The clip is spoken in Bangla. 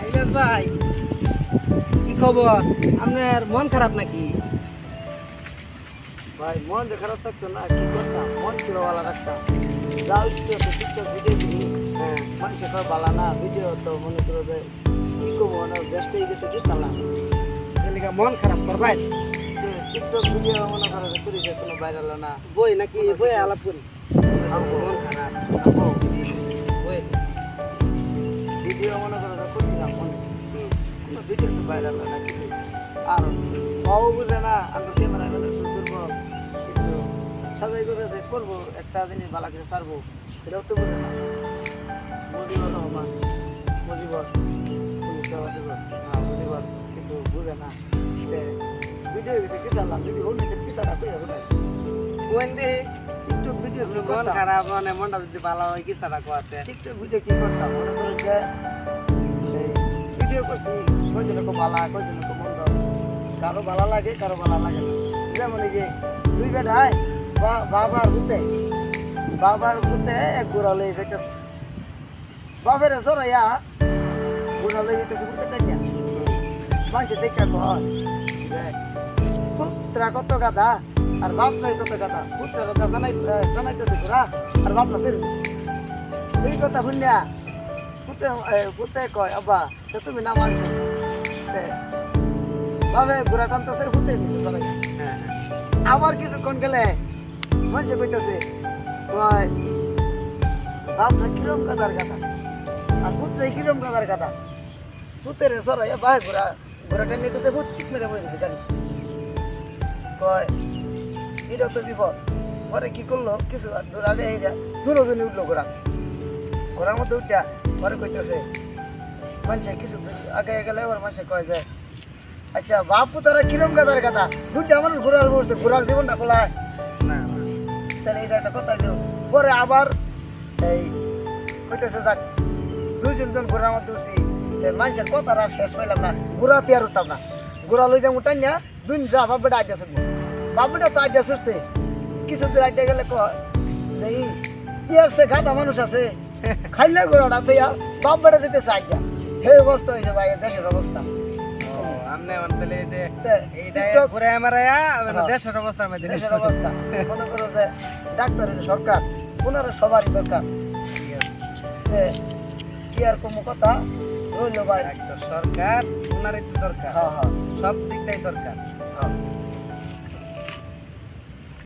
ইলিয়াস ভাই, কি খবর? আপনার মন খারাপ নাকি? ভাই মন যে খারাপ থাকতো না, কি করতাম, মন ছিল ভালো রাখতাম। যাও টিকটক ভিডিও দিই, হ্যাঁ মানুষের কয় ভালো না ভিডিও, তো মনে করো যে কি করবো না, দেশটাই গেছে কি সালাম। এদিকে মন খারাপ করবেন? টিকটক ভিডিও মনে করো যে করি যে কোনো ভাইরাল না। বই নাকি বই আলাপ করি? মন খারাপ বই ভিডিও মনে করো যে করছিলাম মনে, কোনো ভিডিও তো ভাইরাল না কিছু। আর বাবু বুঝে না, আমরা ক্যামেরা মানে শুরু করবো, একটু সাজাই করে যে করবো একটা জিনিস ভালো করে ছাড়বো, এটাও তো বুঝে না। মুজিবুর রহমান, মুজিবর মুজিবর কিছু বুঝে না। ভিডিও গেছে কি চালাম, যদি অন্যদের পিছাটা পেয়ে যাবো। কোন দিকে টিকটক ভিডিও কি মন করতাম, খারাপ মানে মনটা যদি ভালো হয় কি সারা কোয়াতে? টিকটক ভিডিও কি করতাম মনে করো যে ভিডিও করছি, কয়জন খুব ভালো, কয়জন খুব মন্দ, কারো ভালো লাগে কারো ভালো লাগে না। যেমন এই যে দুই বেটায় বাবার ভূতে এক গোড়া লয়ে যেতেছে, বাপের সরাইয়া গোড়া লয়ে যেতেছে ভূতে টাইয়া। মানুষের দেখা কয় যে পুত্রা কত গাদা আর বাপ নাই কত গাদা, পুত্রা গাদা টানাইতেছে ঘোড়া আর বাপ না ছেড়ে দিছে। এই কথা শুনিয়া পুতে কয় আব্বা তা তুমি না মানছো, বাবা ঘোড়া টানতেছে পুতে দিছে সরাইয়া। আবার কিছুক্ষণ গেলে মানুষে কইতেছে কয় বাপরা কিরম গাদার গাদা আর পুত্রে কিরম গাদার গাদা, পুতের সরাইয়া বাহে ঘোড়া টেনে নিতেছে, ভূত চিক মেরে বয়ে গেছে গাড়ি। কয় এটা তো বিপদ। পরে কি করলো, কিছু দূর আগে দুজনে উঠলো ঘোড়ার মধ্যে উঠা পরে কইতেছে মানুষে কিছু দূর আগে গেলে এবার মানুষে কয় যে আচ্ছা বাপু তারা কিরম গাদার গাদা, দুটা মানুষ ঘোড়ার বসছে, ঘোড়ার জীবনটা খোলা না তাহলে এটা একটা কথা দিল। পরে আবার এই কইতেছে যাক দুইজন ঘোড়ার মধ্যে উঠছি, মানুষের কথা আর শেষ পাইলাম না, ঘোড়াতে আর উঠতাম না, ঘোড়া লই যাবো টাইনা দুই যা বাপটা আড্ডা ছুটবো। বাপটা তো আড্ডা ছুটছে, কিছু দূর আড্ডা গেলে কয় যে ইয়ার সে গাদা মানুষ আছে, খাইলে ঘোড়াটা তুইয়া বাপ বেটা যেতেছে আড্ডা। হে অবস্থা হয়েছে ভাই দেশের অবস্থা। আমনে অন্তলে যে এইটা টিকটক ঘুরে মারায়া দেশের অবস্থার মধ্যে দেশের অবস্থা মনে করো যে ডাক্তার হইলো সরকার, ওনারা সবারই দরকার। কি আর কোনো কথা রইল ভাই, সরকার ওনারই তো দরকার, হ্যাঁ হ্যাঁ সব দিকটাই দরকার। হ্যাঁ।